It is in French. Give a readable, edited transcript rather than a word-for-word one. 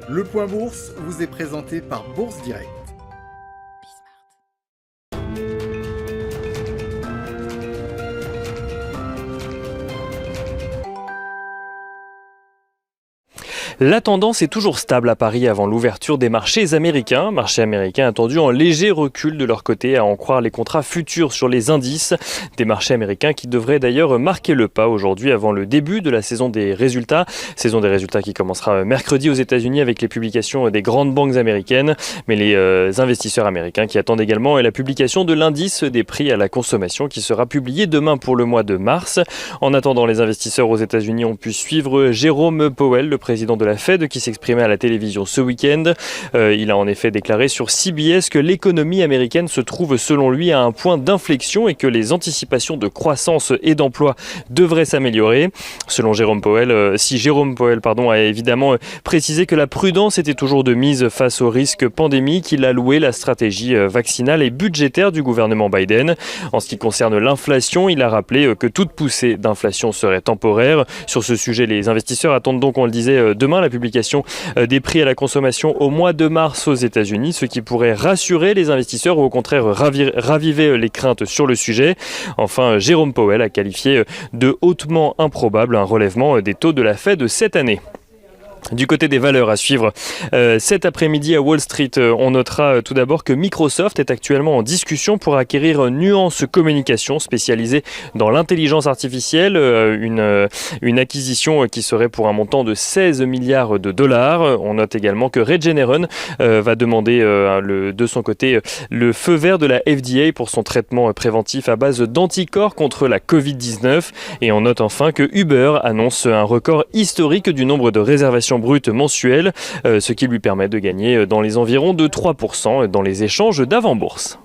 Le Point Bourse vous est présenté par Bourse Direct. La tendance est toujours stable à Paris avant l'ouverture des marchés américains attendus en léger recul de leur côté, à en croire les contrats futurs sur les indices. Des marchés américains qui devraient d'ailleurs marquer le pas aujourd'hui avant le début de la saison des résultats qui commencera mercredi aux États-Unis avec les publications des grandes banques américaines. Mais les investisseurs américains qui attendent également la publication de l'indice des prix à la consommation qui sera publié demain pour le mois de mars. En attendant, les investisseurs aux États-Unis ont pu suivre Jérôme Powell, le président de la Fed, qui s'exprimait à la télévision ce week-end. Il a en effet déclaré sur CBS que l'économie américaine se trouve selon lui à un point d'inflexion et que les anticipations de croissance et d'emploi devraient s'améliorer. Selon Jérôme Powell, a évidemment précisé que la prudence était toujours de mise face aux risques pandémiques, il a loué la stratégie vaccinale et budgétaire du gouvernement Biden. En ce qui concerne l'inflation, il a rappelé que toute poussée d'inflation serait temporaire. Sur ce sujet, les investisseurs attendent donc, on le disait, demain la publication des prix à la consommation au mois de mars aux États-Unis, ce qui pourrait rassurer les investisseurs ou au contraire raviver les craintes sur le sujet. Enfin, Jérôme Powell a qualifié de hautement improbable un relèvement des taux de la Fed cette année. Du côté des valeurs à suivre, cet après-midi à Wall Street, on notera tout d'abord que Microsoft est actuellement en discussion pour acquérir Nuance Communications, spécialisée dans l'intelligence artificielle, une acquisition qui serait pour un montant de 16 milliards de dollars. On note également que Regeneron va demander de son côté le feu vert de la FDA pour son traitement préventif à base d'anticorps contre la Covid-19. Et on note enfin que Uber annonce un record historique du nombre de réservations brutes mensuelles, ce qui lui permet de gagner dans les environs de 3% dans les échanges d'avant-bourse.